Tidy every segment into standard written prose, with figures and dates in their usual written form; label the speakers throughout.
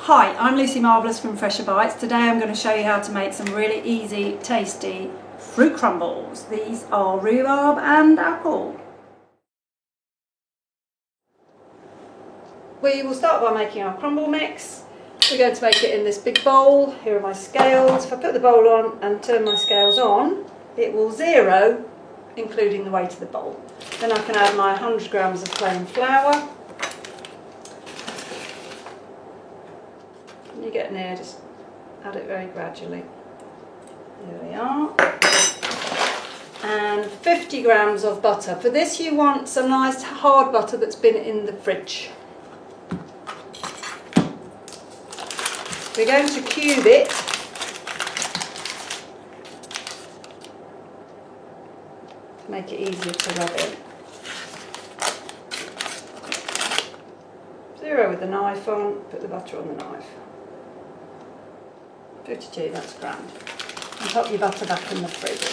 Speaker 1: Hi, I'm Lucy Marvellous from Fresher Bites. Today I'm going to show you how to make some really easy, tasty fruit crumbles. These are rhubarb and apple. We will start by making our crumble mix. We're going to make it in this big bowl. Here are my scales. If I put the bowl on and turn my scales on, it will zero, including the weight of the bowl. Then I can add my 100 grams of plain flour. When you get near, just add it very gradually. There we are. And 50 grams of butter. For this you want some nice hard butter that's been in the fridge. We're going to cube it. To make it easier to rub in. Zero with the knife on, put the butter on the knife. 52, that's grand. And pop your butter back in the fridge.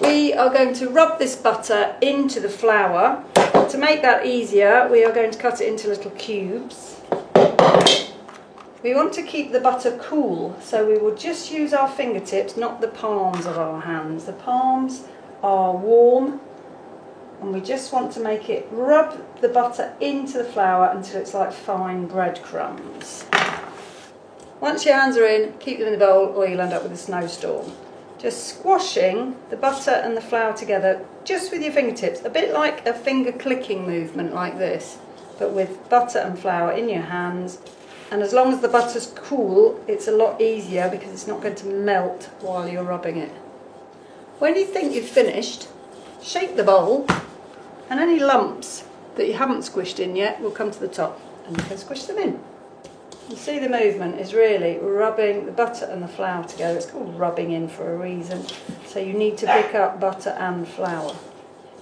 Speaker 1: We are going to rub this butter into the flour. To make that easier, we are going to cut it into little cubes. We want to keep the butter cool, so we will just use our fingertips, not the palms of our hands. The palms are warm, and we just want to make it rub the butter into the flour until it's like fine breadcrumbs. Once your hands are in, keep them in the bowl or you'll end up with a snowstorm. Just squashing the butter and the flour together just with your fingertips, a bit like a finger clicking movement like this, but with butter and flour in your hands. And as long as the butter's cool, it's a lot easier because it's not going to melt while you're rubbing it. When you think you've finished, shake the bowl and any lumps that you haven't squished in yet will come to the top and you can squish them in. You see the movement is really rubbing the butter and the flour together. It's called rubbing in for a reason. So you need to pick up butter and flour.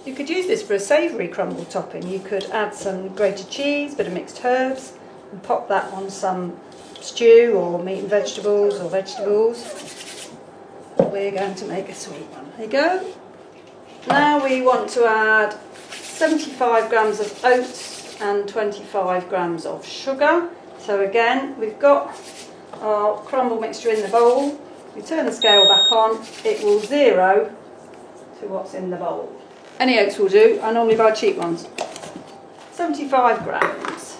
Speaker 1: You could use this for a savoury crumble topping. You could add some grated cheese, bit of mixed herbs, and pop that on some stew or meat and vegetables or vegetables. We're going to make a sweet one. There you go. Now we want to add 75 grams of oats and 25 grams of sugar. So again, we've got our crumble mixture in the bowl. We turn the scale back on, it will zero to what's in the bowl. Any oats will do, I normally buy cheap ones. 75 grams.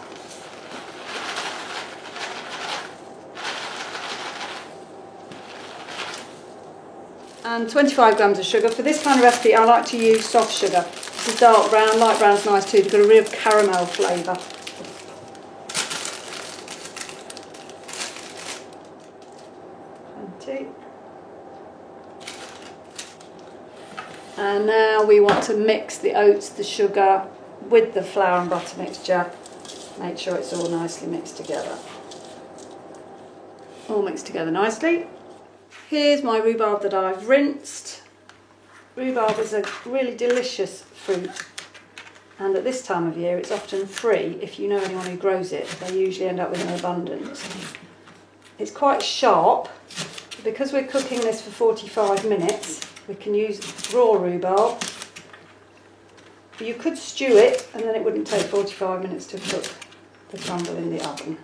Speaker 1: And 25 grams of sugar. For this kind of recipe, I like to use soft sugar. This is dark brown, light brown's nice too, it's got a real caramel flavour. And now we want to mix the oats, the sugar with the flour and butter mixture. Make sure it's all nicely mixed together. All mixed together nicely. Here's my rhubarb that I've rinsed. Rhubarb is a really delicious fruit, and at this time of year it's often free. If you know anyone who grows it, they usually end up with an abundance. It's quite sharp. Because we're cooking this for 45 minutes, we can use raw rhubarb. You could stew it and then it wouldn't take 45 minutes to cook the crumble in the oven.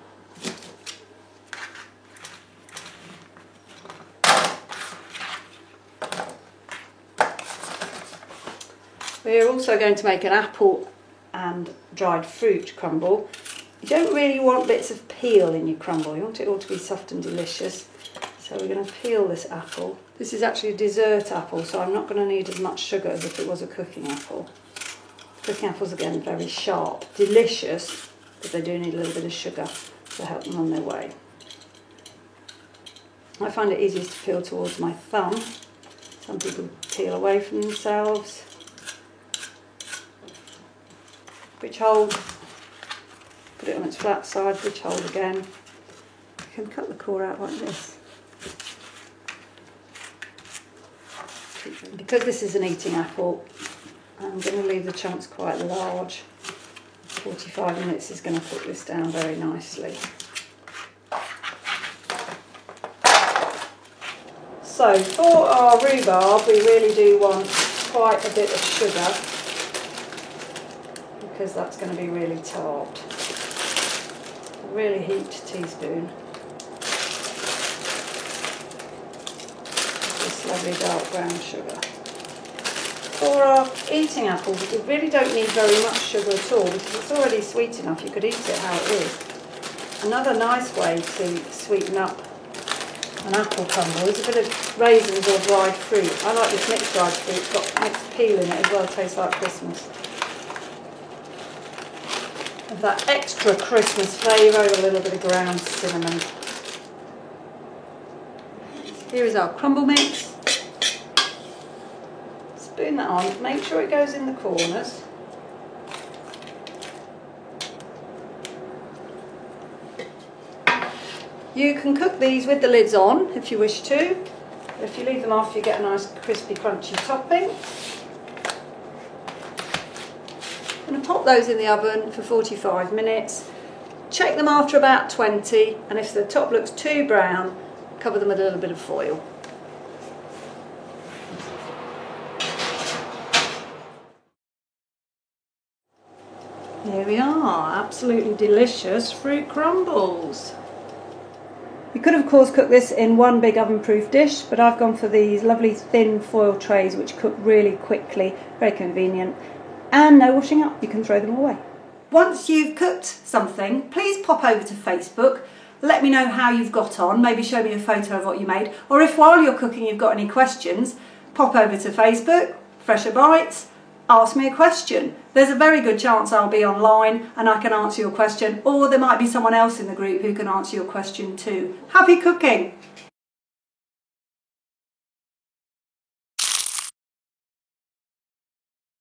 Speaker 1: We're also going to make an apple and dried fruit crumble. You don't really want bits of peel in your crumble, you want it all to be soft and delicious. So we're going to peel this apple. This is actually a dessert apple, so I'm not going to need as much sugar as if it was a cooking apple. Cooking apples, again, very sharp, delicious, but they do need a little bit of sugar to help them on their way. I find it easiest to peel towards my thumb. Some people peel away from themselves. Bridge hold, put it on its flat side, bridge hold again. You can cut the core out like this. Because this is an eating apple, I'm going to leave the chunks quite large. 45 minutes is going to cook this down very nicely. So for our rhubarb, we really do want quite a bit of sugar because that's going to be really tart. really heaped teaspoon. This lovely dark brown sugar. For our eating apples, we really don't need very much sugar at all because it's already sweet enough. You could eat it how it is. Another nice way to sweeten up an apple crumble is a bit of raisins or dried fruit. I like this mixed dried fruit. It's got mixed peel in it as well. It tastes like Christmas. With that extra Christmas flavour, a little bit of ground cinnamon. Here is our crumble mix. Spoon that on, make sure it goes in the corners. You can cook these with the lids on if you wish to. If you leave them off, you get a nice crispy crunchy topping. I'm going to pop those in the oven for 45 minutes. Check them after about 20, and if the top looks too brown, cover them with a little bit of foil. Here we are, absolutely delicious fruit crumbles. You could of course cook this in one big oven-proof dish, but I've gone for these lovely thin foil trays which cook really quickly, very convenient, and no washing up, you can throw them away. Once you've cooked something, please pop over to Facebook, let me know how you've got on, maybe show me a photo of what you made, or if while you're cooking you've got any questions, pop over to Facebook, Fresher Bites, ask me a question. There's a very good chance I'll be online and I can answer your question, or there might be someone else in the group who can answer your question too. Happy cooking!